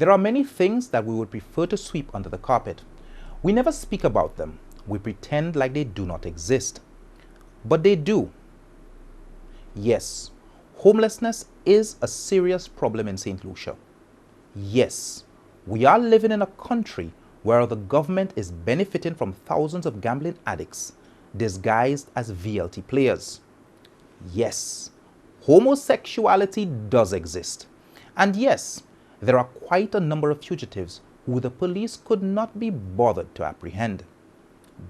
There are many things that we would prefer to sweep under the carpet. We never speak about them. We pretend like they do not exist. But they do. Yes, homelessness is a serious problem in St. Lucia. Yes, we are living in a country where the government is benefiting from thousands of gambling addicts disguised as VLT players. Yes, homosexuality does exist. And yes, there are quite a number of fugitives who the police could not be bothered to apprehend.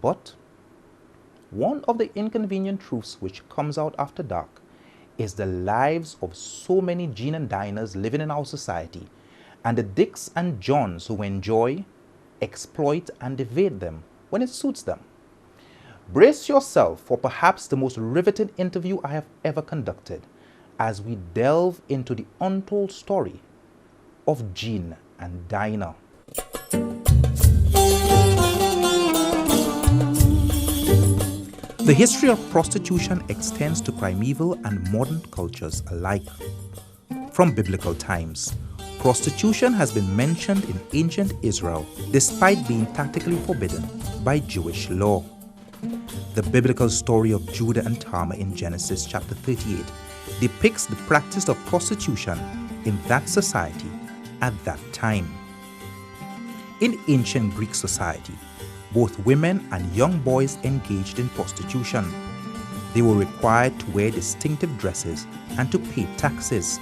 But one of the inconvenient truths which comes out after dark is the lives of so many Jean and Dinahs living in our society, and the Dicks and Johns who enjoy, exploit, and evade them when it suits them. Brace yourself for perhaps the most riveting interview I have ever conducted as we delve into the untold story of Jean and Dinah. The history of prostitution extends to primeval and modern cultures alike. From biblical times, prostitution has been mentioned in ancient Israel despite being tactically forbidden by Jewish law. The biblical story of Judah and Tamar in Genesis chapter 38 depicts the practice of prostitution in that society at that time. In ancient Greek society, both women and young boys engaged in prostitution. They were required to wear distinctive dresses and to pay taxes.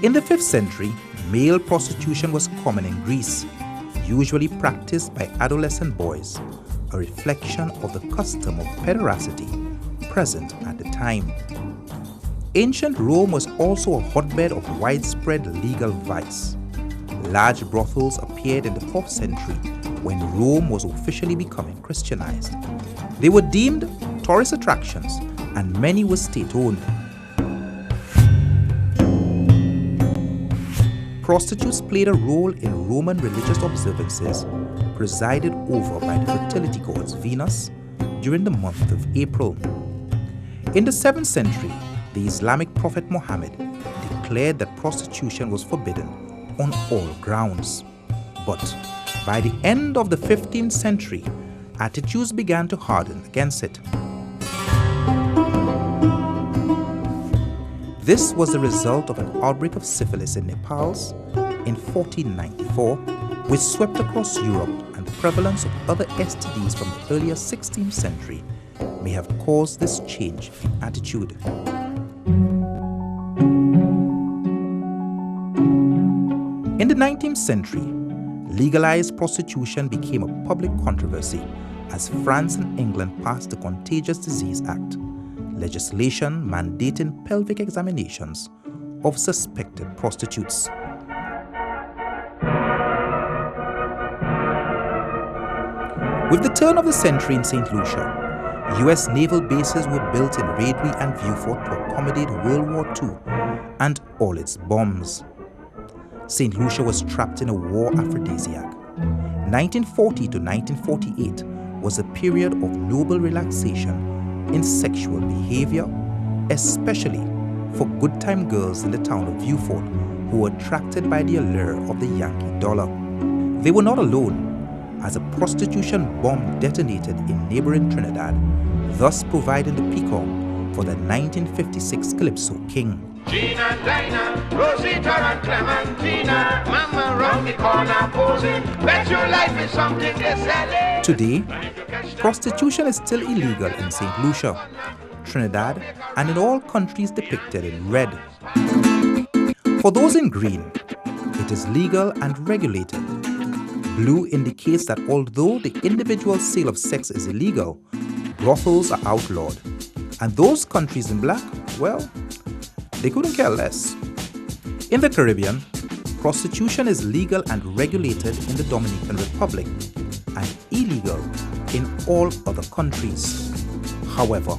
In the 5th century, male prostitution was common in Greece, usually practiced by adolescent boys, a reflection of the custom of pederasty present at the time. Ancient Rome was also a hotbed of widespread legal vice. Large brothels appeared in the 4th century when Rome was officially becoming Christianized. They were deemed tourist attractions and many were state-owned. Prostitutes played a role in Roman religious observances presided over by the fertility goddess Venus during the month of April. In the 7th century, the Islamic prophet Muhammad declared that prostitution was forbidden on all grounds. But by the end of the 15th century, attitudes began to harden against it. This was the result of an outbreak of syphilis in Nepal in 1494, which swept across Europe, and the prevalence of other STDs from the earlier 16th century may have caused this change in attitude. In the 19th century, legalized prostitution became a public controversy as France and England passed the Contagious Disease Act, legislation mandating pelvic examinations of suspected prostitutes. With the turn of the century in St. Lucia, U.S. naval bases were built in Raidbury and Vieux-Fort to accommodate World War II and all its bombs. St. Lucia was trapped in a war aphrodisiac. 1940 to 1948 was a period of noble relaxation in sexual behavior, especially for good-time girls in the town of Vieux-Fort who were attracted by the allure of the Yankee dollar. They were not alone, as a prostitution bomb detonated in neighboring Trinidad, thus providing the peacock for the 1956 Calypso King. Jean and Dinah, Rosita and Clementina, Mama round the corner posing, bet your life is something they're selling. Today, prostitution is still illegal in St. Lucia, Trinidad, and in all countries depicted in red. For those in green, it is legal and regulated. Blue indicates that although the individual sale of sex is illegal, brothels are outlawed. And those countries in black, well, they couldn't care less. In the Caribbean, prostitution is legal and regulated in the Dominican Republic and illegal in all other countries. However,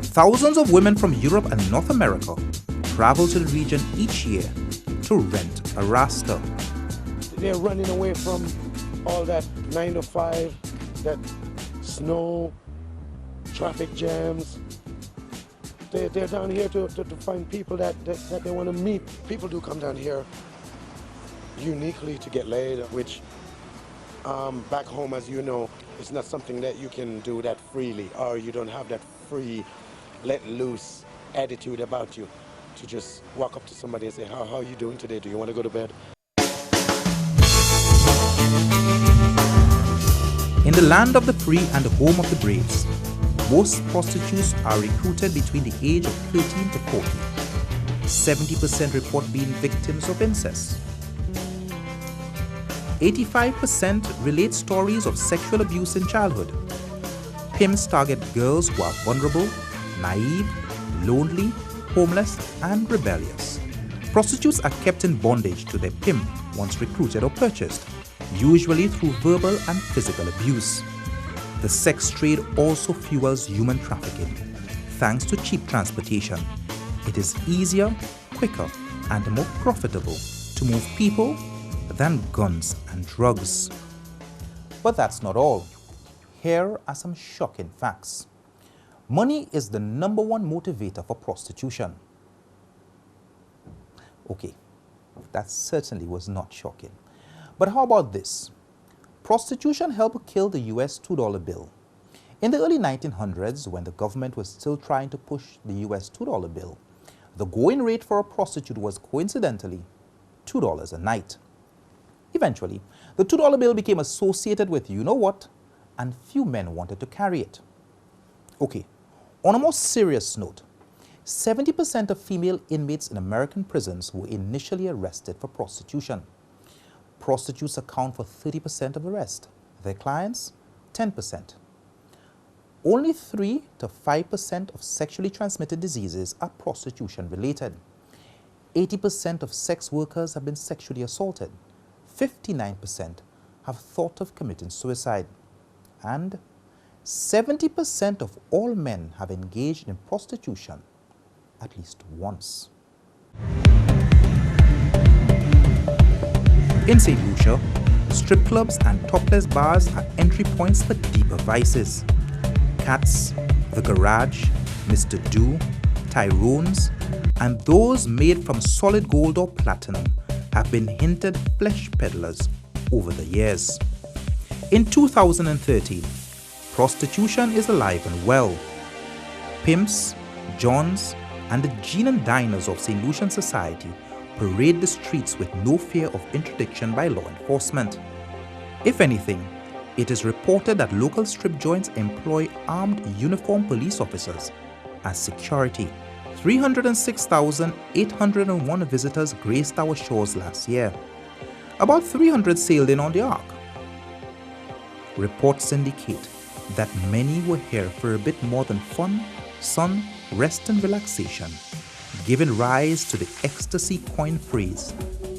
thousands of women from Europe and North America travel to the region each year to rent a rasta. They're running away from all that 9 to 5, that snow, traffic jams. They're down here to find people that they want to meet. People do come down here uniquely to get laid, which back home, as you know, it's not something that you can do that freely, or you don't have that free, let loose attitude about you to just walk up to somebody and say, how are you doing today? Do you want to go to bed? In the land of the free and the home of the braves, most prostitutes are recruited between the age of 13 to 40. 70% report being victims of incest. 85% relate stories of sexual abuse in childhood. Pimps target girls who are vulnerable, naive, lonely, homeless, and rebellious. Prostitutes are kept in bondage to their pimp once recruited or purchased, usually through verbal and physical abuse. The sex trade also fuels human trafficking. Thanks to cheap transportation, it is easier, quicker, and more profitable to move people than guns and drugs. But that's not all. Here are some shocking facts. Money is the #1 motivator for prostitution. Okay, that certainly was not shocking. But how about this? Prostitution helped kill the US $2 bill. In the early 1900s, when the government was still trying to push the US $2 bill, the going rate for a prostitute was coincidentally $2 a night. Eventually, the $2 bill became associated with you know what, and few men wanted to carry it. Okay, on a more serious note, 70% of female inmates in American prisons were initially arrested for prostitution. Prostitutes account for 30% of arrests, their clients 10%. Only 3 to 5% of sexually transmitted diseases are prostitution related. 80% of sex workers have been sexually assaulted. 59% have thought of committing suicide. And 70% of all men have engaged in prostitution at least once. In St Lucia, strip clubs and topless bars are entry points for deeper vices. Cats, The Garage, Mr. Do, Tyrone's, and those made from solid gold or platinum have been hinted flesh peddlers over the years. In 2013, prostitution is alive and well. Pimps, Johns, and the Gene and Dinahs of St Lucian society parade the streets with no fear of interdiction by law enforcement. If anything, it is reported that local strip joints employ armed uniformed police officers as security. 306,801 visitors graced our shores last year. About 300 sailed in on the ark. Reports indicate that many were here for a bit more than fun, sun, rest and relaxation, giving rise to the ecstasy coin phrase,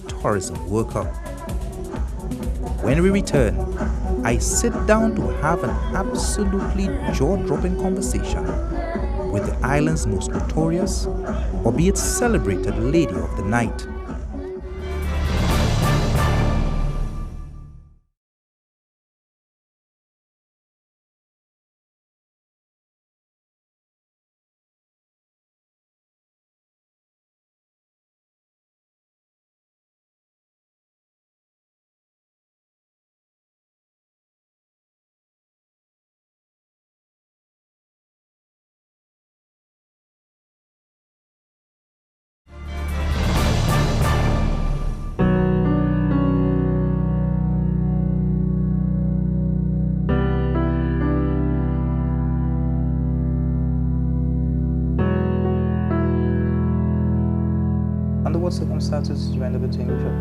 tourism worker. When we return, I sit down to have an absolutely jaw-dropping conversation with the island's most notorious, albeit celebrated lady of the night. Under what circumstances did you end up in St Lucia?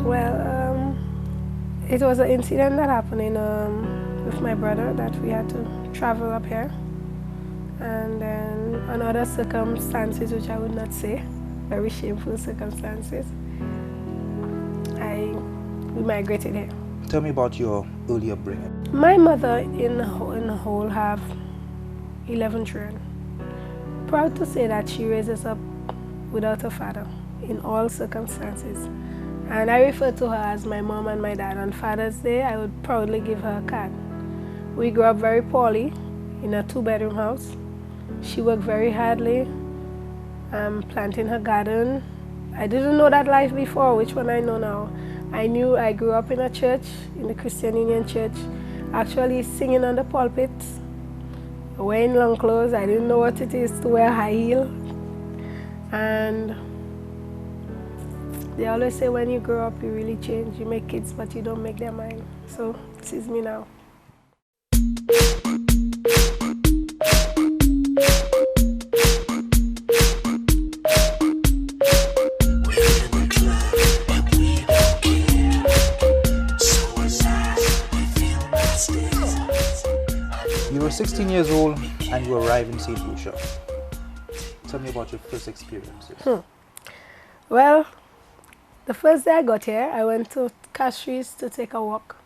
Well, it was an incident that happened with my brother that we had to travel up here. And then another circumstances which I would not say, very shameful circumstances, we migrated here. Tell me about your early upbringing. My mother in the whole have 11 children. Proud to say that she raised us up without a father in all circumstances. And I refer to her as my mom and my dad. On Father's Day, I would proudly give her a card. We grew up very poorly in a 2-bedroom house. She worked very hardly, planting her garden. I didn't know that life before, which one I know now. I grew up in a church, in the Christian Union Church, actually singing on the pulpit, wearing long clothes. I didn't know what it is to wear high heel. And they always say when you grow up, you really change. You make kids, but you don't make their mind. So this is me now. You were 16 years old and you arrived in St Lucia. Tell me about your first experiences. Well, the first day I got here, I went to Castries to take a walk.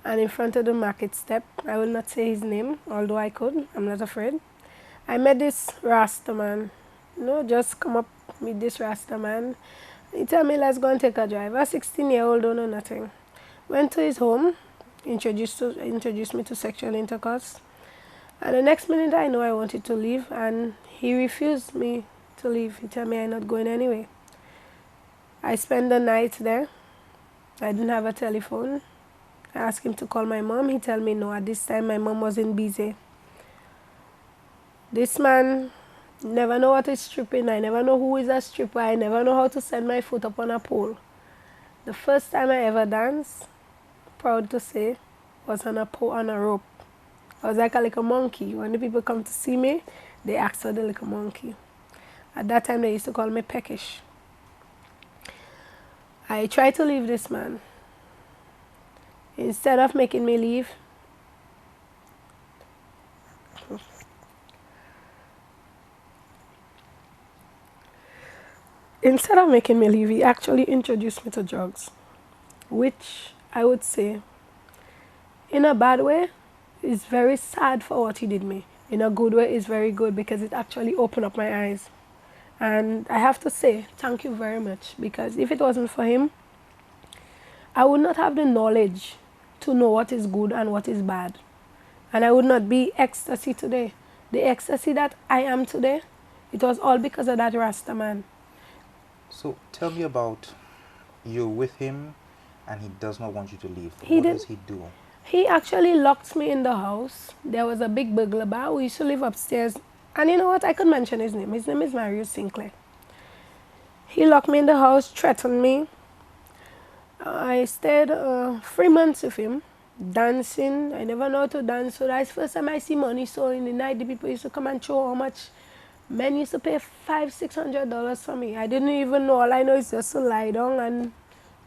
And in front of the market step, I will not say his name, although I could, I'm not afraid. I met this Rasta man. You know, just come up with this Rasta man. He told me, let's go and take a drive. A 16-year-old don't know nothing. Went to his home, introduced me to sexual intercourse. And the next minute I know I wanted to leave, and he refused me to leave. He told me I'm not going anyway. I spent the night there. I didn't have a telephone. I asked him to call my mom. He told me no. At this time, my mom was in busy. This man never know what is stripping. I never know who is a stripper. I never know how to set my foot up on a pole. The first time I ever danced, proud to say, was on a rope. I was like a little monkey. When the people come to see me, they ask for the little monkey. At that time, they used to call me peckish. I tried to leave this man. Instead of making me leave, he actually introduced me to drugs, which I would say, in a bad way, is very sad for what he did me. In a good way, it's very good because it actually opened up my eyes. And I have to say, thank you very much, because if it wasn't for him, I would not have the knowledge to know what is good and what is bad. And I would not be ecstasy today. The ecstasy that I am today, it was all because of that Rasta man. So tell me about you're with him and he does not want you to leave. What does he do? He actually locked me in the house. There was a big burglar bar. We used to live upstairs. And you know what? I could mention his name. His name is Marius Sinclair. He locked me in the house, threatened me. I stayed 3 months with him, dancing. I never know how to dance, so that's the first time I see money. So in the night, the people used to come and show how much. Men used to pay $500-600 for me. I didn't even know. All I know is just to lie down and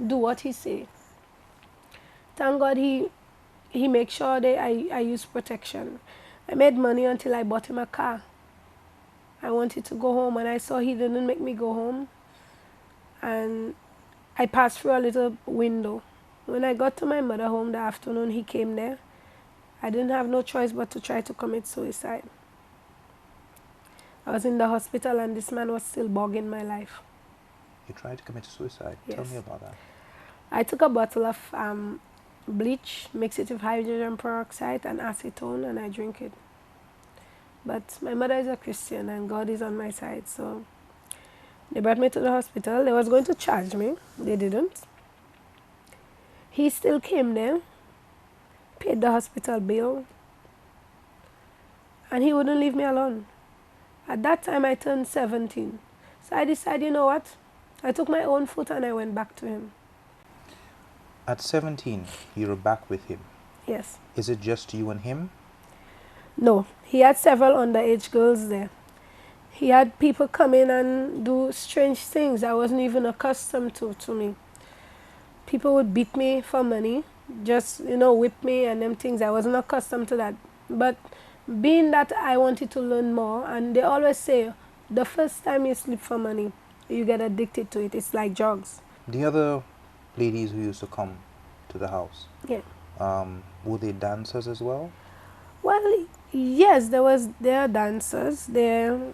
do what he say. Thank God he makes sure that I use protection. I made money until I bought him a car. I wanted to go home, and I saw he didn't make me go home. And I passed through a little window. When I got to my mother's home that afternoon, he came there. I didn't have no choice but to try to commit suicide. I was in the hospital and this man was still bugging my life. You tried to commit suicide? Yes. Tell me about that. I took a bottle of bleach, mixed it with hydrogen peroxide and acetone, and I drink it. But my mother is a Christian and God is on my side, so they brought me to the hospital. They was going to charge me. They didn't. He still came there, paid the hospital bill, and he wouldn't leave me alone. At that time, I turned 17. So I decided, you know what? I took my own foot and I went back to him. At 17, you were back with him? Yes. Is it just you and him? No. He had several underage girls there. He had people come in and do strange things I wasn't even accustomed to me. People would beat me for money, just, you know, whip me and them things. I wasn't accustomed to that. But being that I wanted to learn more, and they always say, the first time you sleep for money, you get addicted to it. It's like drugs. The other ladies who used to come to the house, yeah, were they dancers as well? Well, yes, there are dancers. They're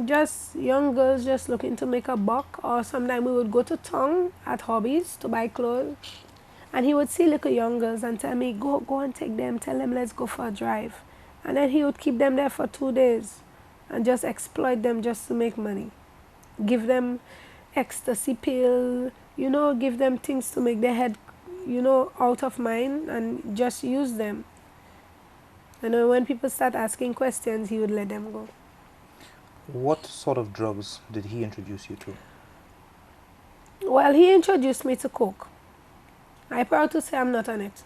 just young girls just looking to make a buck, or sometimes we would go to town at Hobbies to buy clothes, and he would see little young girls and tell me, go and take them, tell them let's go for a drive. And then he would keep them there for 2 days and just exploit them just to make money. Give them ecstasy pill, you know, give them things to make their head, you know, out of mind and just use them. And then when people start asking questions, he would let them go. What sort of drugs did he introduce you to? Well, he introduced me to coke. I'm proud to say I'm not on it.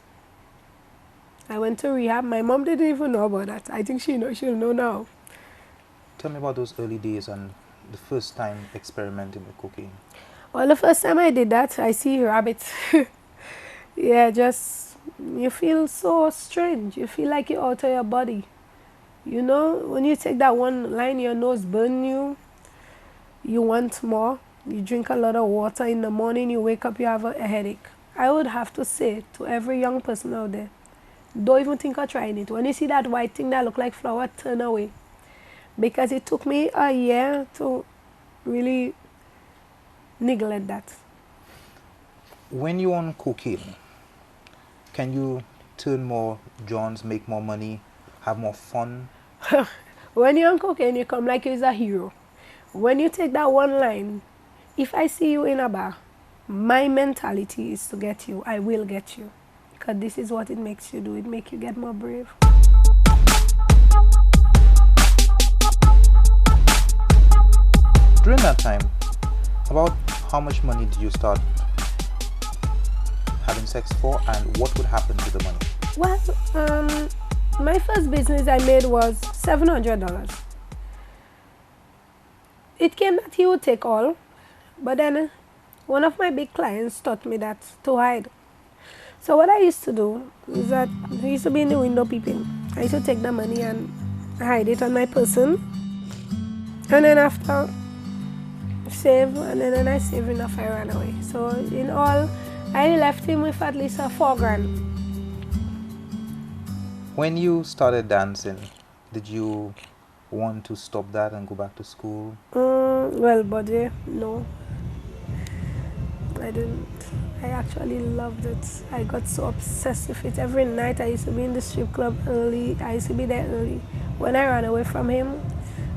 I went to rehab. My mom didn't even know about that. I think she'll know now. Tell me about those early days and the first time experimenting with cocaine. Well, the first time I did that, I see rabbits. Yeah, just, you feel so strange. You feel like you're out of your body. You know, when you take that one line, your nose burn you. You want more. You drink a lot of water in the morning, you wake up, you have a headache. I would have to say to every young person out there, don't even think of trying it. When you see that white thing that look like flour, turn away. Because it took me a year to really neglect that. When you're on cocaine, can you turn more Johns, make more money, have more fun? When you're on cocaine, you come like you're a hero. When you take that one line, if I see you in a bar, my mentality is to get you. I will get you. Because this is what it makes you do. It makes you get more brave. During that time, about how much money did you start having sex for, and what would happen to the money? Well, my first business I made was $700. It came that he would take all, but then one of my big clients taught me that to hide. So what I used to do is that I used to be in the window peeping. I used to take the money and hide it on my person, and then after save, and then when I save enough, I ran away. So in all, I left him with at least $4 grand. When you started dancing, did you want to stop that and go back to school? Well, buddy, no. I didn't. I actually loved it. I got so obsessed with it. Every night I used to be in the strip club early. I used to be there early. When I ran away from him,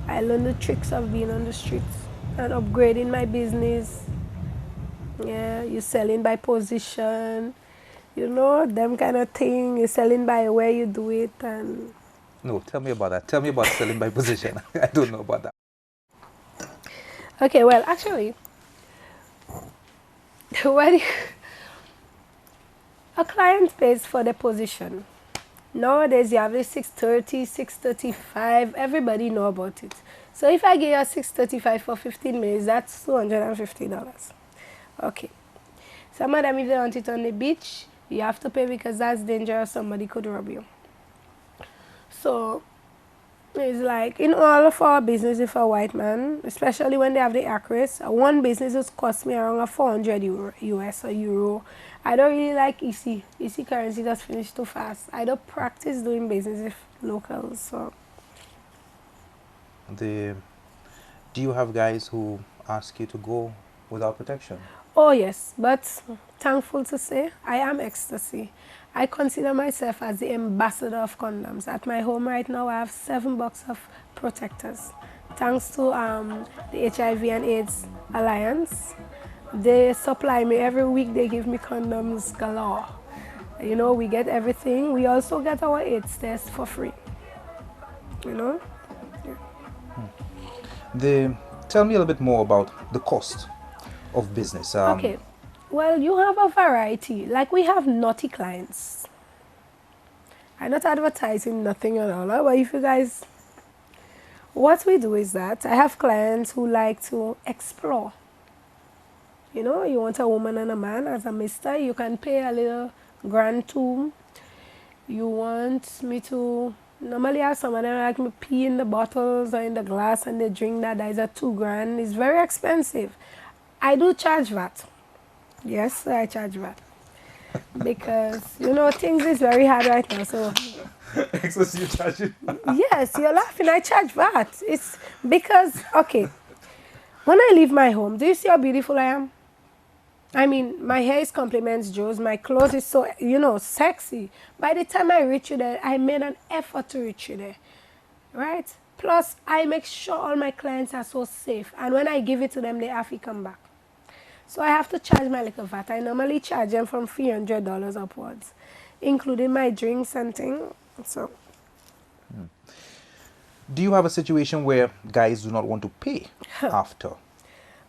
I learned the tricks of being on the streets and upgrading my business. Yeah, you're selling by position, you know, them kind of thing. You're selling by where you do it. And No, tell me about that. Tell me about selling by position. I don't know about that. okay, well, actually, when a client pays for the position, nowadays you have the 630, 635, everybody know about it. So if I give you a 635 for 15 minutes, that's $250. Okay. Some of them, if they want it on the beach, you have to pay because that's dangerous, somebody could rob you. So it's like in all of our businesses for a white man, especially when they have the accuracy, one business has cost me around 400 US or euro. I don't really like EC. EC currency just finished too fast. I don't practice doing business with locals. So Do you have guys who ask you to go without protection? oh yes, but thankful to say, I am ecstasy. I consider myself as the ambassador of condoms. At my home right now, I have 7 boxes of protectors. Thanks to the HIV and AIDS Alliance. They supply me every week. They give me condoms galore. You know, we get everything. We also get our AIDS test for free. You know? Yeah. Tell me a little bit more about the cost of business. Okay. Well, you have a variety. Like we have naughty clients. I'm not advertising nothing at all, but if you guys, what we do is that I have clients who like to explore. You know, you want a woman and a man as a mister, you can pay a little grand too. You want me to, normally I have some of them like me pee in the bottles or in the glass and they drink that is a 2 grand. It's very expensive. I do charge that. Yes, I charge that. Because, you know, things is very hard right now, so. Excess you charge it? Yes, you're laughing, I charge that. It's because, okay, when I leave my home, do you see how beautiful I am? I mean, my hair is compliments Joe's, my clothes is so, you know, sexy. By the time I reach you there, I made an effort to reach you there, right? Plus, I make sure all my clients are so safe. And when I give it to them, they have to come back. So I have to charge my liquor VAT. I normally charge them from $300 upwards, including my drinks and things. So, Do you have a situation where guys do not want to pay after?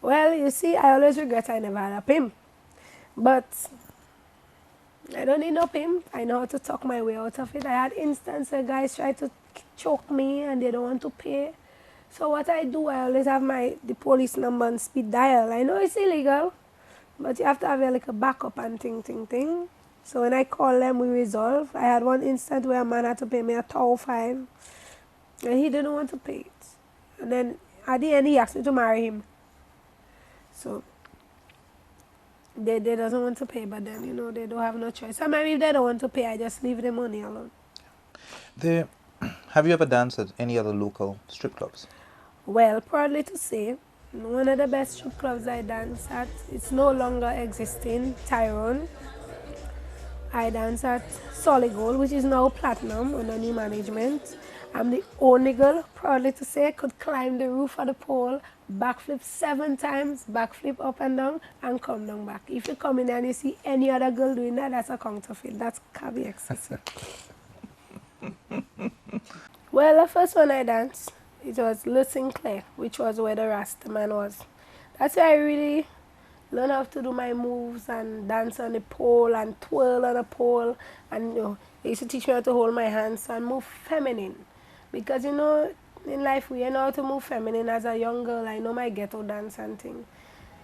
well, you see, I always regret I never had a pimp. But I don't need no pimp. I know how to talk my way out of it. I had instances where guys try to choke me and they don't want to pay. So what I do, I always have the police number on speed dial. I know it's illegal, but you have to have like a backup and ting. So when I call them, we resolve. I had one instance where a man had to pay me $1,500 and he didn't want to pay it. And then at the end, he asked me to marry him. So they doesn't want to pay, but then, you know, they don't have no choice. Sometimes if they don't want to pay, I just leave the money alone. Have you ever danced at any other local strip clubs? Well, proudly to say, one of the best strip clubs I dance at, it's no longer existing, Tyrone. I dance at Solid Gold, which is now Platinum under new management. I'm the only girl, proudly to say, could climb the roof of the pole, backflip 7 times, backflip up and down, and come down back. If you come in there and you see any other girl doing that, that's a counterfeit. That's cabby excessive. Well, the first one I danced, it was Le Sinclair, which was where the Rasta man was. That's where I really learned how to do my moves and dance on the pole and twirl on the pole. And you know, they used to teach me how to hold my hands and move feminine. Because, you know, in life we know how to move feminine. As a young girl, I know my ghetto dance and thing.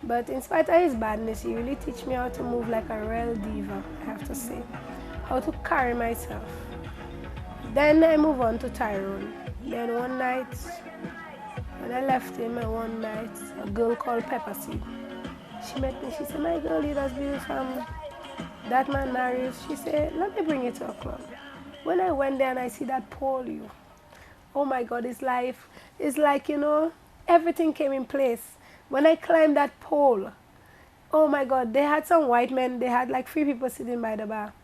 But in spite of his badness, he really teach me how to move like a real diva, I have to say. How to carry myself. Then I move on to Tyrone. Then one night, when I left him, one night, a girl called Pepper Seed. She met me, she said, my girl, you just be from that man married. She said, let me bring you to a club. When I went there and I see that pole, oh my God, it's like, you know, everything came in place. When I climbed that pole, oh my God, they had some white men, they had like 3 people sitting by the bar.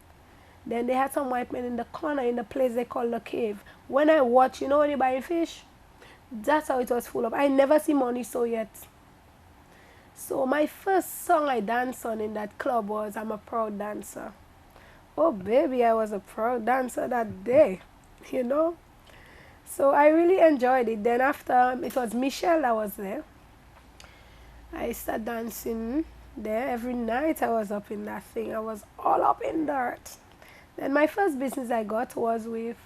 Then they had some white men in the corner in the place they call the cave. When I watch, you know when you buy fish? That's how it was full of. I never see money so yet. So my first song I danced on in that club was I'm a Proud Dancer. Oh baby, I was a proud dancer that day, you know. So I really enjoyed it. Then after, it was Michelle that was there. I started dancing there every night. I was up in that thing. I was all up in dirt. Then my first business I got was with,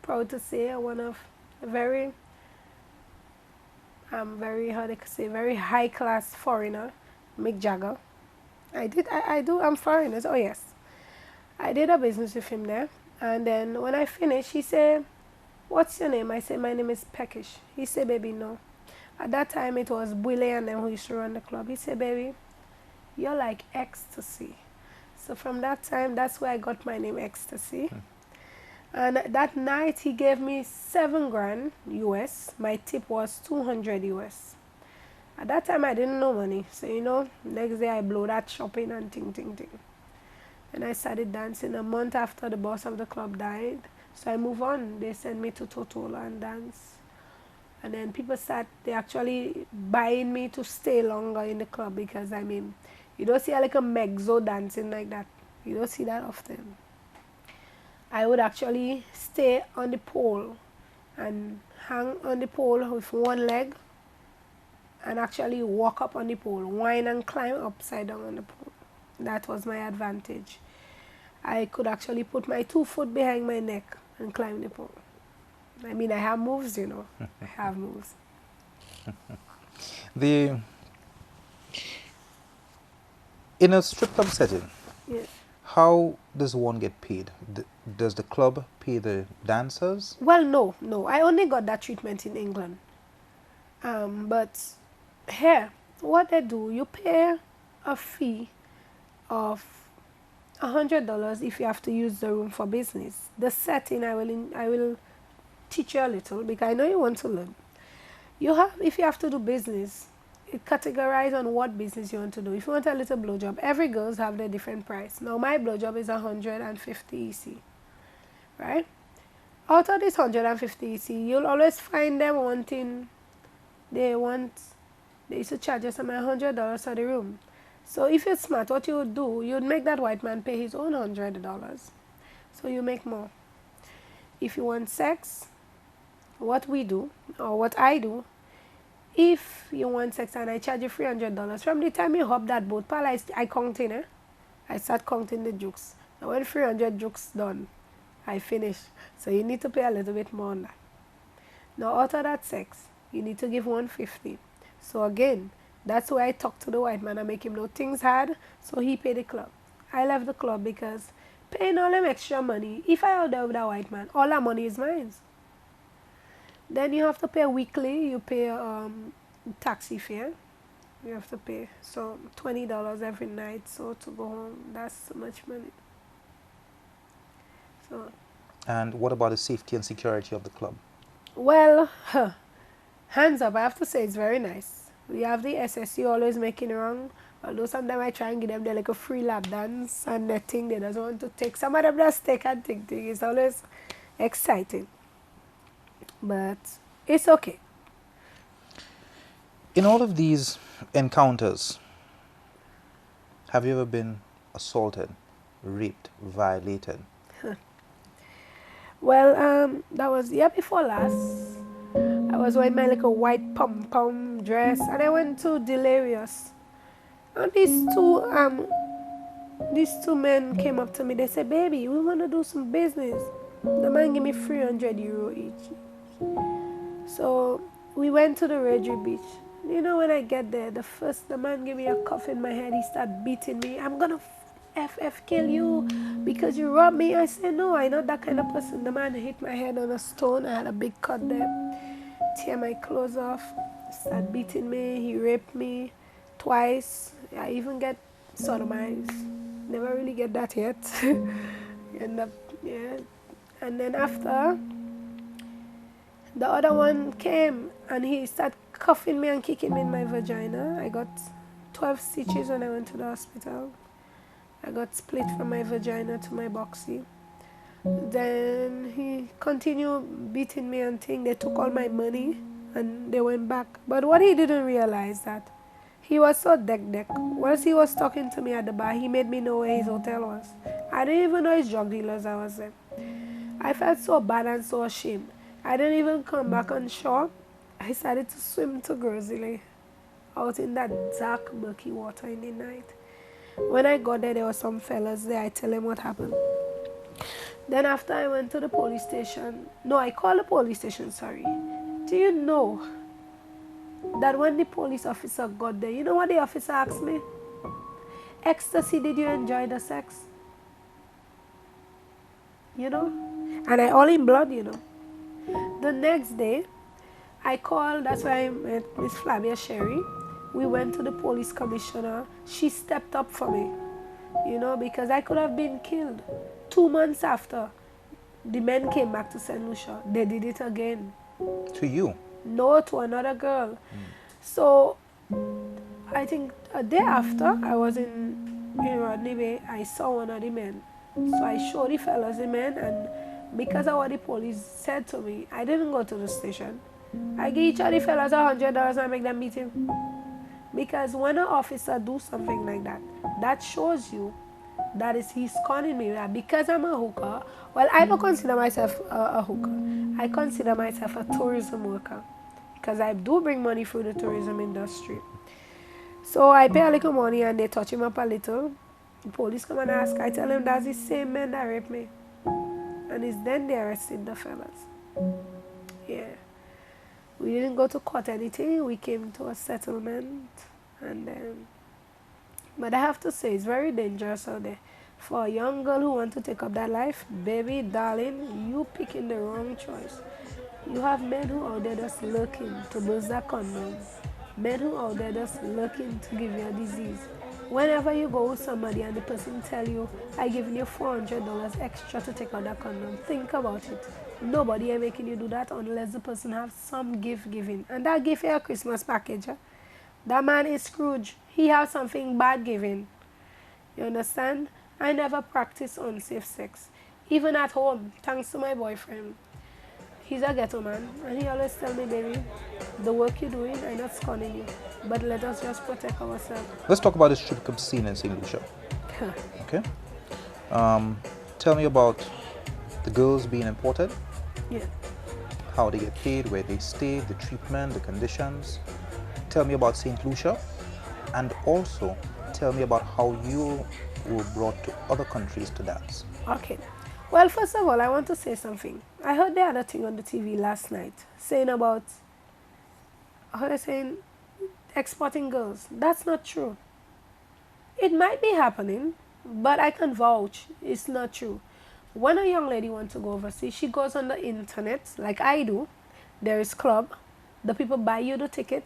proud to say, one of a very very high class foreigner, Mick Jagger. I'm foreigners, oh yes. I did a business with him there. And then when I finished, he said, what's your name? I said, my name is Peckish. He said, baby, no. At that time, it was Bully and them who used to run the club. He said, baby, you're like ecstasy. So from that time, that's where I got my name, Ecstasy. And that night, he gave me $7,000 US. My tip was $200 US. At that time, I didn't know money. So, you know, next day I blow that shopping and ting. And I started dancing a month after the boss of the club died. So I move on. They sent me to Totola and dance. And then people they actually buying me to stay longer in the club because, I mean, you don't see like a mezzo dancing like that. You don't see that often. I would actually stay on the pole and hang on the pole with one leg and actually walk up on the pole, whine and climb upside down on the pole. That was my advantage. I could actually put my 2 foot behind my neck and climb the pole. I mean, I have moves, you know. I have moves. In a strip club setting, Yes. how does one get paid? Does the club pay the dancers? Well, no. I only got that treatment in England. But here, what they do, you pay a fee of $100 if you have to use the room for business. The setting, I will teach you a little because I know you want to learn. If you have to do business, it categorizes on what business you want to do. If you want a little blowjob, every girls have their different price. Now my blowjob is 150 EC, right? Out of this 150 EC, you'll always find them wanting. They used to charge us $100 for the room. So if you're smart, what you would do, you'd make that white man pay his own $100. So you make more. If you want sex, what we do, or what I do, if you want sex and I charge you $300, from the time you hop that boat, pal, I count in, I start counting the jukes. And when 300 jukes done, I finish. So you need to pay a little bit more on that. Now out of that sex, you need to give 150. So again, that's why I talk to the white man and make him know things hard, so he pay the club. I left the club because paying all them extra money, if I out there with a white man, all that money is mine. Then you have to pay weekly, you pay taxi fare. You have to pay. So $20 every night, so to go home, that's so much money. So. And what about the safety and security of the club? Well, hands up, I have to say it's very nice. We have the SSU always making wrong, although sometimes I try and give them like a free lap dance and they think they doesn't want to take. Some of them just take and think. It's always exciting. But it's okay. In all of these encounters, have you ever been assaulted, raped, violated? Well, that was year before last. I was wearing my little white pom-pom dress and I went to Delirious. And these two men came up to me. They said, baby, we want to do some business. The man gave me €300 each. So we went to the Reggie Beach. You know, when I get there, the man gave me a cuff in my head. He started beating me. I'm going to kill you because you robbed me. I said, no, I'm not that kind of person. The man hit my head on a stone. I had a big cut there. Tear my clothes off. Started beating me. He raped me twice. I even get sodomized. Never really get that yet. End up, yeah. And then after, the other one came and he started cuffing me and kicking me in my vagina. I got 12 stitches when I went to the hospital. I got split from my vagina to my boxy. Then he continued beating me and things. They took all my money and they went back. But what he didn't realize that he was so deck. Once he was talking to me at the bar, he made me know where his hotel was. I didn't even know his drug dealers I was there. I felt so bad and so ashamed. I didn't even come back on shore. I started to swim to Grizzly out in that dark, murky water in the night. When I got there, there were some fellas there. I tell them what happened. Then after I went to the police station. No, I called the police station, sorry. Do you know that when the police officer got there, you know what the officer asked me? Ecstasy, did you enjoy the sex? You know? And I all in blood, you know. The next day, I called, that's why I met Miss Flavia Sherry. We went to the police commissioner. She stepped up for me, you know, because I could have been killed. 2 months after, the men came back to St Lucia. They did it again. To you? No, to another girl. So, I think a day after, I was in Rodney Bay. I saw one of the men. So I showed the fellas the men, and because of what the police said to me, I didn't go to the station. I gave each of the fellas $100 and make them meet him. Because when an officer do something like that, that shows you that he's conning me. Because I'm a hooker, well, I don't consider myself a hooker. I consider myself a tourism worker. Because I do bring money through the tourism industry. So I pay a little money and they touch him up a little. The police come and ask. I tell them that's the same man that raped me. And it's then they arrested the fellas. Yeah. We didn't go to court anything. We came to a settlement. And then, but I have to say, it's very dangerous out there. For a young girl who wants to take up that life, baby, darling, you picking the wrong choice. You have men who are there just looking to bust that condom. Men who are there just looking to give you a disease. Whenever you go with somebody and the person tell you, I giving you $400 extra to take out that condom, think about it. Nobody is making you do that unless the person has some gift giving. And that gift is a Christmas package. That man is Scrooge. He has something bad giving. You understand? I never practice unsafe sex. Even at home, thanks to my boyfriend. He's a ghetto man, and he always tell me, baby, the work you're doing, I'm not scorning you, but let us just protect ourselves. Let's talk about the strip club scene in St Lucia. Okay. Tell me about the girls being imported, Yeah. how they get paid, where they stay, the treatment, the conditions. Tell me about St Lucia, and also tell me about how you were brought to other countries to dance. Okay. Well, first of all, I want to say something. I heard the other thing on the TV last night saying about, how they saying, exporting girls. That's not true. It might be happening, but I can vouch it's not true. When a young lady wants to go overseas, she goes on the internet, like I do. There is club. The people buy you the ticket.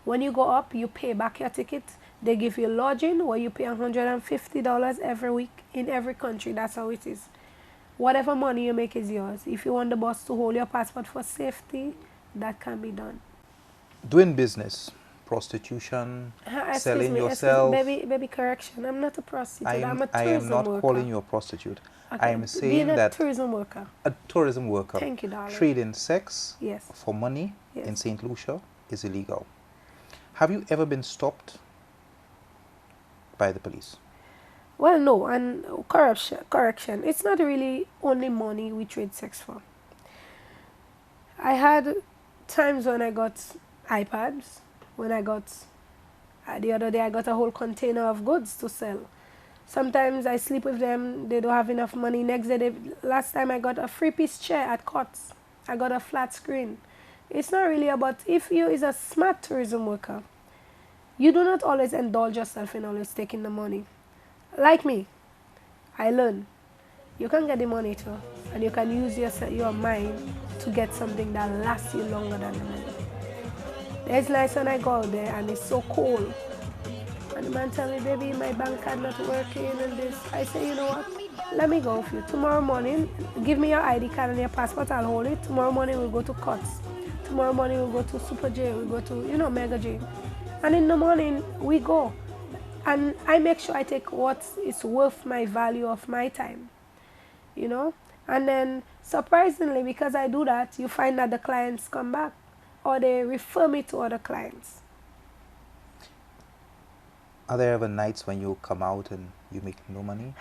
When you go up, you pay back your ticket. They give you lodging where you pay $150 every week in every country. That's how it is. Whatever money you make is yours. If you want the boss to hold your passport for safety, that can be done. Doing business, prostitution, selling yourself. Baby, correction. I'm not a prostitute. I'm a tourism I am not worker. calling you a prostitute. Okay. I am saying Being a that tourism worker. a tourism worker Thank you, darling. trading sex Yes. for money Yes. in St. Lucia is illegal. Have you ever been stopped by the police? Well, no, and correction. It's not really only money we trade sex for. I had times when I got iPads, when I got, the other day I got a whole container of goods to sell. Sometimes I sleep with them, they don't have enough money. Next day, last time I got a 3-piece chair at Cots. I got a flat screen. It's not really about, if you is a smart tourism worker, you do not always indulge yourself in always taking the money. Like me, I learn. You can get the money too, and you can use your mind to get something that lasts you longer than the money. It's nice when I go out there and it's so cold. And the man tell me, baby, my bank card not working and this. I say, you know what? Let me go with you. Tomorrow morning, give me your ID card and your passport, I'll hold it. Tomorrow morning we'll go to Cots. Tomorrow morning we'll go to Super J, we'll go to, Mega J. And in the morning, we go. And I make sure I take what is worth my value of my time, And then, surprisingly, because I do that, you find that the clients come back or they refer me to other clients. Are there ever nights when you come out and you make no money?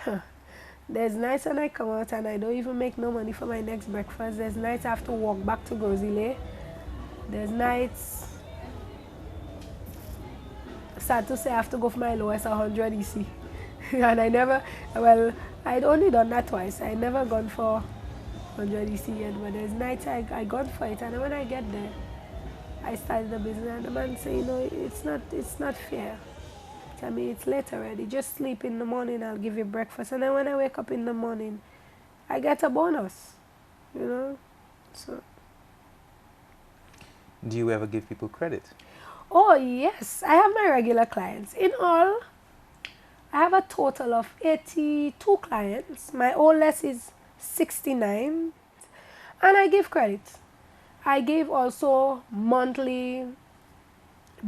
There's nights when I come out and I don't even make no money for my next breakfast. There's nights I have to walk back to Grozile. There's nights, sad to say, I have to go for my lowest 100 EC. And I'd only done that twice. I never gone for 100 EC yet, but there's nights I gone for it. And when I get there, I started the business and the man say, it's not fair. Tell me it's late already. Just sleep in the morning, I'll give you breakfast. And then when I wake up in the morning, I get a bonus, So. Do you ever give people credit? Oh, yes. I have my regular clients. In all, I have a total of 82 clients. My oldest is 69. And I give credit. I give also monthly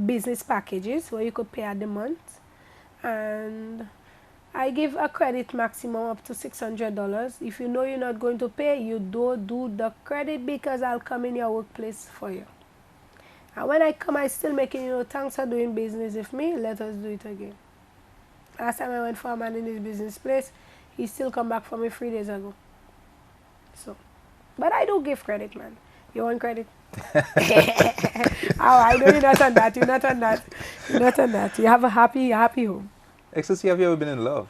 business packages where you could pay at the month. And I give a credit maximum up to $600. If you know you're not going to pay, you don't do the credit because I'll come in your workplace for you. And when I come, I still making, thanks for doing business with me. Let us do it again. Last time I went for a man in his business place, he still come back for me 3 days ago. So, but I do give credit, man. You want credit? Oh, I know you're not on that. You're not on that. You're not on that. You have a happy home. Ecstasy, have you ever been in love?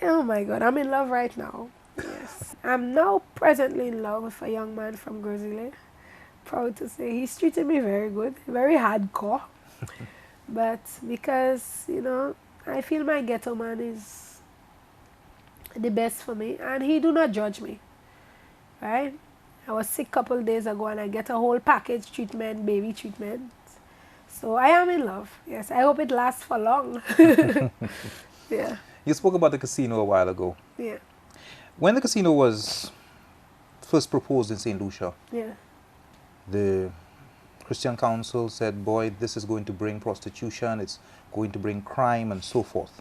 Oh my God, I'm in love right now. Yes. I'm now presently in love with a young man from Grozile. Proud to say he's treated me very good, very hardcore. But because, I feel my ghetto man is the best for me and he do not judge me, right? I was sick a couple days ago and I get a whole package treatment, baby treatment. So I am in love, yes. I hope it lasts for long. Yeah. You spoke about the casino a while ago. Yeah. When the casino was first proposed in St. Lucia, Yeah. the Christian Council said, boy, this is going to bring prostitution, it's going to bring crime and so forth.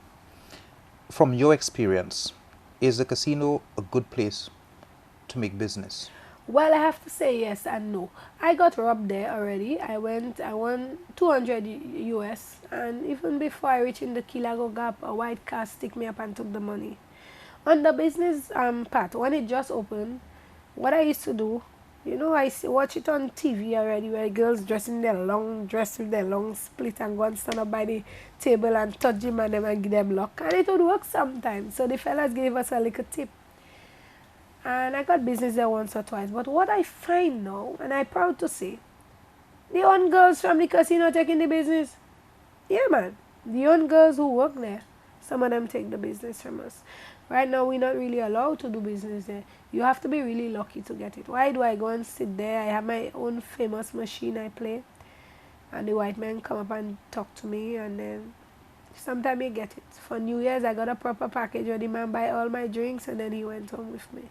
From your experience, is the casino a good place to make business? Well, I have to say yes and no. I got robbed there already. I won 200 US, and even before I reached in the Kilago Gap, a white car stick me up and took the money. On the business part, when it just opened, what I used to do, watch it on TV already, where girls dressing their long dress with their long split and go and stand up by the table and touch them and them and give them luck. And it would work sometimes. So the fellas gave us a little tip. And I got business there once or twice. But what I find now, and I'm proud to say, the own girls from the casino taking the business. Yeah, man. The own girls who work there, some of them take the business from us. Right now, we're not really allowed to do business there. You have to be really lucky to get it. Why do I go and sit there? I have my own famous machine I play. And the white men come up and talk to me. And then sometimes you get it. For New Year's, I got a proper package where the man buy all my drinks and then he went home with me.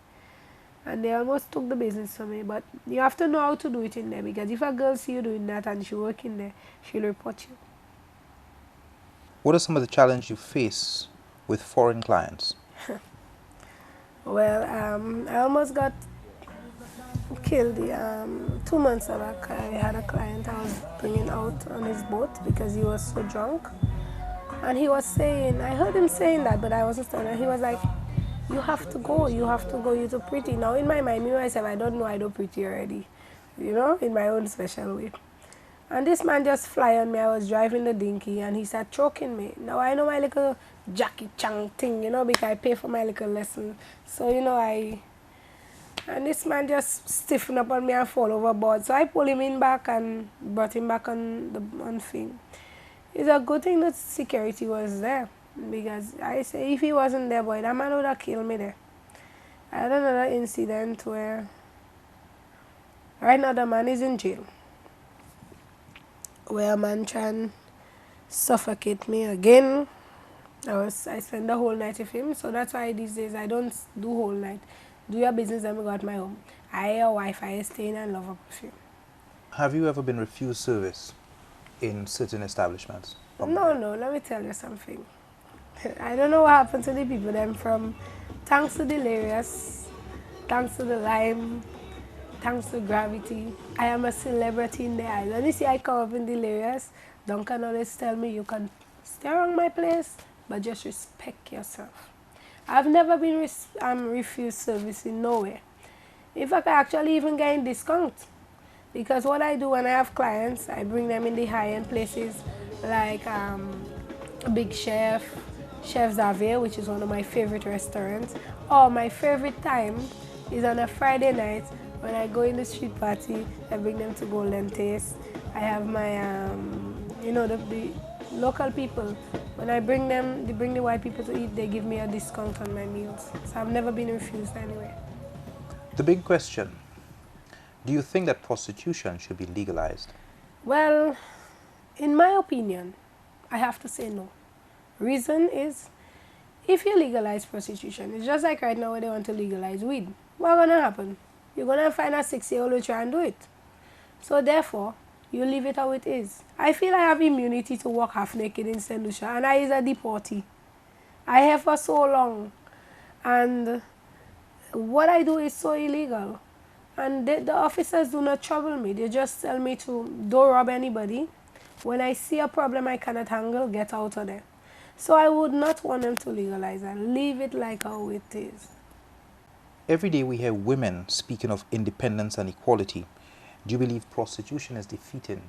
And they almost took the business from me. But you have to know how to do it in there. Because if a girl see you doing that and she work in there, she'll report you. What are some of the challenges you face with foreign clients? Well, I almost got killed 2 months back. I had a client I was bringing out on his boat because he was so drunk. And he was saying, I heard him saying that, but I wasn't standing. He was like, you have to go, you're too pretty. Now in my mind, me myself, I don't know I do pretty already, in my own special way. And this man just fly on me. I was driving the dinky and he started choking me. Now I know my little Jackie Chan thing, because I pay for my little lesson. So, and this man just stiffened up on me and fall overboard. So I pulled him in back and brought him back on the thing. It's a good thing that security was there. Because I say, if he wasn't there, boy, that man would have killed me there. I had another incident where right now the man is in jail. Where a man trying to suffocate me again. I spent the whole night with him, so that's why these days I don't do whole night. Do your business and go at my home. I your wife, I stay in and love up with you. Have you ever been refused service in certain establishments? No, let me tell you something. I don't know what happened to the people them from thanks to Delirious, thanks to the Lime, thanks to Gravity. I am a celebrity in the island. You see, I come up in Delirious. Duncan always tell me you can stay around my place, but just respect yourself. I've never been refused service in nowhere. In fact, I actually even get discount. Because what I do when I have clients, I bring them in the high-end places like Big Chef, Chef Xavier, which is one of my favorite restaurants. Or my favorite time is on a Friday night when I go in the street party. I bring them to Golden Taste. I have my, the local people. When I bring them, they bring the white people to eat, they give me a discount on my meals. So I've never been refused anyway. The big question, do you think that prostitution should be legalized? Well, in my opinion, I have to say no. Reason is, if you legalize prostitution, it's just like right now where they want to legalize weed. What's going to happen? You're going to find a 6-year-old who try and do it. So therefore, you leave it how it is. I feel I have immunity to walk half naked in St Lucia, and I is a deportee. I have for so long, and what I do is so illegal. And the officers do not trouble me. They just tell me to don't rob anybody. When I see a problem I cannot handle, get out of there. So I would not want them to legalize and leave it like how it is. Every day we hear women speaking of independence and equality. Do you believe prostitution is defeating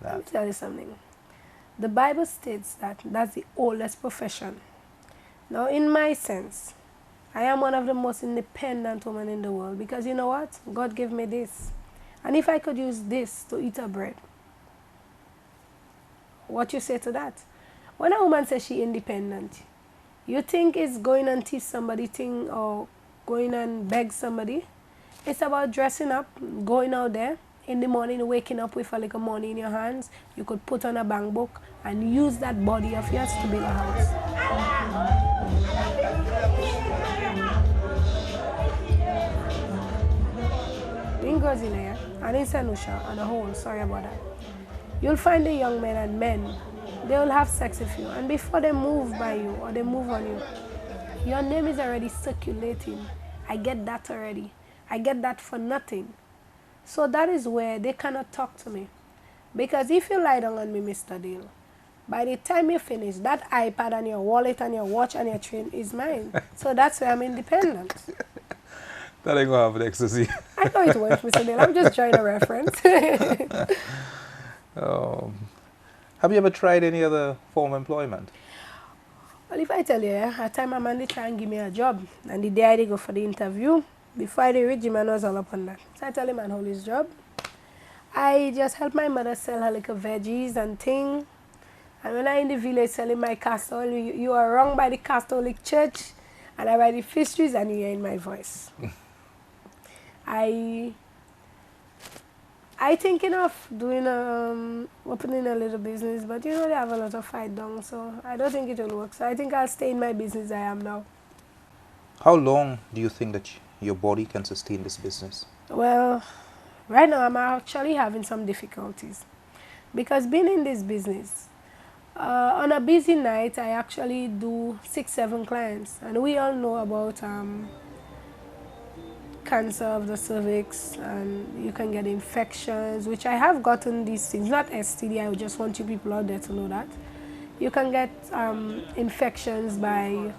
that? Let me tell you something. The Bible states that that's the oldest profession. Now, in my sense, I am one of the most independent women in the world because you know what? God gave me this. And if I could use this to eat a bread, what you say to that? When a woman says she's independent, you think it's going and teach somebody thing or going and beg somebody? It's about dressing up, going out there in the morning, waking up with a little money in your hands. You could put on a bank book and use that body of yours to build a house. In Gozina and in St Lucia on a whole, sorry about that, you'll find the young men and men, they will have sex with you, and before they move by you or they move on you, your name is already circulating. I get that already. I get that for nothing. So that is where they cannot talk to me. Because if you lie down on me, Mr. Deal, by the time you finish, that iPad and your wallet and your watch and your train is mine. So that's where I'm independent. That ain't gonna happen, Ecstasy. I know it won't, Mr. Deal. I'm just trying to reference. Have you ever tried any other form of employment? Well, if I tell you, at time my man they try and give me a job, and the day I did go for the interview, before I reach him, man was all up on that. So I tell him man hold his job. I just help my mother sell her little veggies and thing. And when I in the village selling my Catholic, you are wrong by the Catholic Church, and I buy the fisheries, and you hear in my voice. I thinking of doing opening a little business, but you know they have a lot of fight down, so I don't think it will work. So I think I'll stay in my business I am now. How long do you think that your body can sustain this business? Well, right now I'm actually having some difficulties because being in this business, on a busy night I actually do 6-7 clients, and we all know about cancer of the cervix, and you can get infections, which I have gotten these things, not STD, I just want you people out there to know that. You can get infections by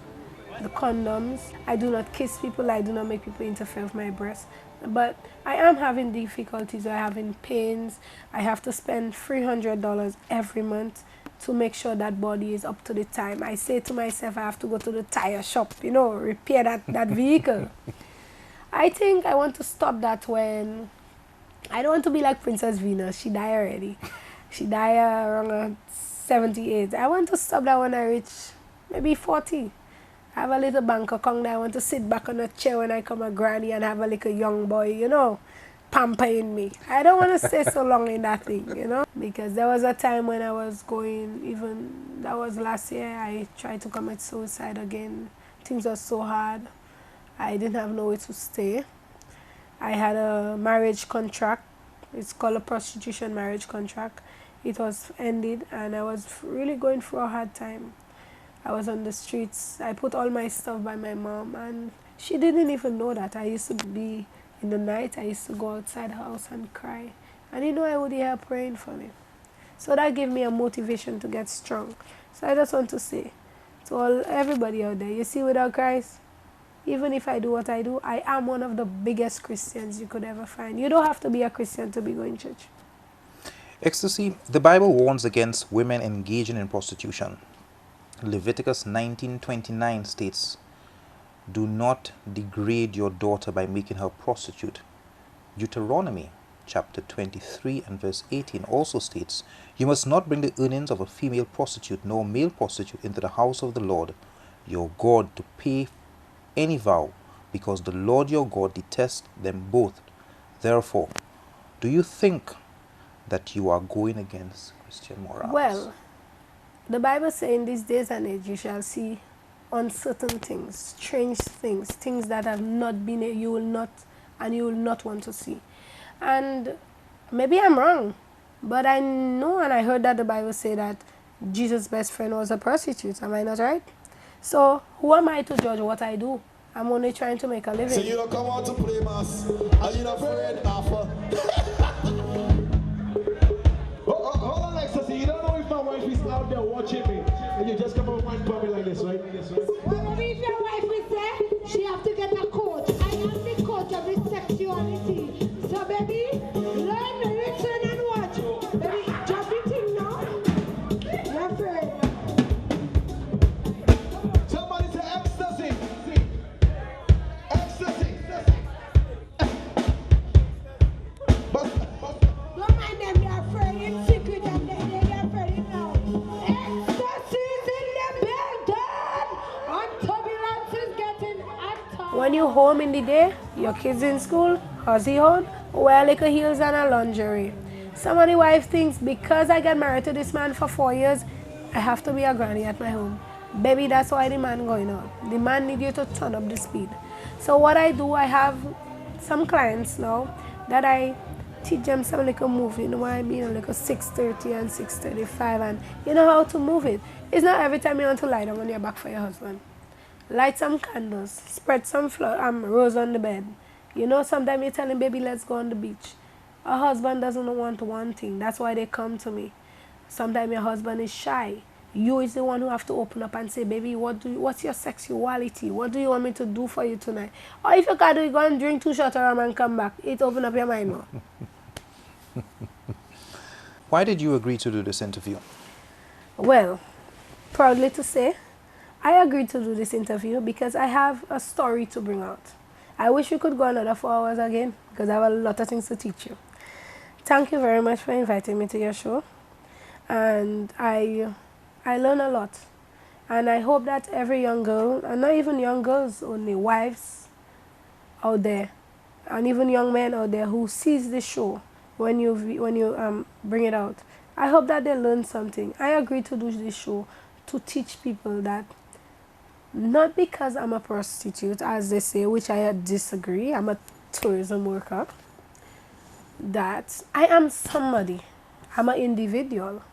the condoms. I do not kiss people, I do not make people interfere with my breast. But I am having difficulties, I'm having pains. I have to spend $300 every month to make sure that body is up to the time. I say to myself, I have to go to the tire shop, you know, repair that vehicle. I think I want to stop that when, I don't want to be like Princess Venus, she died already. She died around 78. I want to stop that when I reach maybe 40. I have a little bank account that I want to sit back on a chair when I come a granny and have a little young boy, you know, pampering me. I don't want to stay so long in that thing, you know, because there was a time when I was going, even, that was last year, I tried to commit suicide again. Things were so hard. I didn't have nowhere to stay. I had a marriage contract. It's called a prostitution marriage contract. It was ended and I was really going through a hard time. I was on the streets. I put all my stuff by my mom and she didn't even know that. I used to be in the night, I used to go outside the house and cry. And you know I would hear her praying for me. So that gave me a motivation to get strong. So I just want to say to everybody out there, you see, without Christ, even if I do what I do, I am one of the biggest Christians you could ever find. You don't have to be a Christian to be going to church. Ecstasy, the Bible warns against women engaging in prostitution. Leviticus 19:29 states, "Do not degrade your daughter by making her a prostitute." Deuteronomy chapter 23 and verse 18 also states, "You must not bring the earnings of a female prostitute nor male prostitute into the house of the Lord your God to pay any vow, because the Lord your God detests them both. Therefore, do you think that you are going against Christian morals?" Well, the Bible says in these days and age you shall see uncertain things, strange things, things that have not been, you will not want to see. And maybe I'm wrong, but I know and I heard that the Bible say that Jesus' best friend was a prostitute. Am I not right? So who am I to judge what I do? I'm only trying to make a living. So you don't come out to play mass, and you're not afraid of hold on, Ecstasy. You don't know if my wife is out there watching me, and you just come and wind for me like this, right? Well, if your wife is there, she have to get a coach. I am the coach of the sexuality. So baby, learn, listen and watch. Baby, drop the thing now. You're afraid. Somebody say ecstasy. Ecstasy. Don't mind them, they're afraid in secret and they're afraid in now. Ecstasy is in the building. And turbulence is getting hotter. When you home in the day, your kids in school, how's he home? Wear little heels and a lingerie. Some of the wife thinks because I got married to this man for 4 years, I have to be a granny at my home. Baby, that's why the man going on. The man need you to turn up the speed. So what I do, I have some clients now that I teach them some little move, you know what I mean, like a 6:30 and 6:35, and you know how to move it. It's not every time you want to lie down on your back for your husband. Light some candles, spread some rose on the bed, You know, sometimes you're telling baby, let's go on the beach. A husband doesn't want one thing. That's why they come to me. Sometimes your husband is shy. You is the one who have to open up and say, baby, what's your sexuality? What do you want me to do for you tonight? Or if you can't do it, go and drink 2 shots of rum and come back. It open up your mind more. Why did you agree to do this interview? Well, proudly to say, I agreed to do this interview because I have a story to bring out. I wish we could go another 4 hours again because I have a lot of things to teach you. Thank you very much for inviting me to your show. And I learn a lot. And I hope that every young girl, and not even young girls, only wives out there, and even young men out there who sees this show when you bring it out, I hope that they learn something. I agreed to do this show to teach people that not because I'm a prostitute, as they say, which I disagree, I'm a tourism worker, that I am somebody. I'm an individual.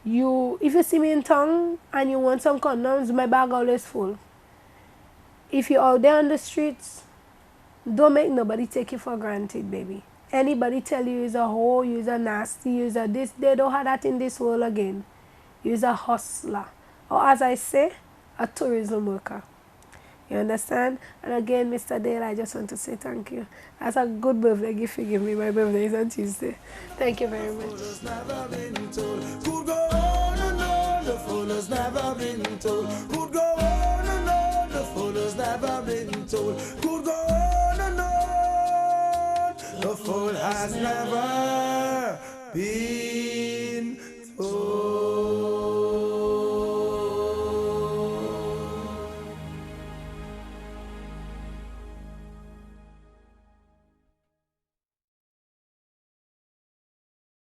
If you see me in town and you want some condoms, my bag always full. If you're out there on the streets, don't make nobody take you for granted, baby. Anybody tell you you're a hoe, you're a nasty, you're a this, they don't have that in this world again. You're a hustler. Or as I say, a tourism worker. You understand? And again, Mr. Dale, I just want to say thank you. That's a good birthday gift you give me. My birthday is on Tuesday. Thank you very much. The fool has never been told.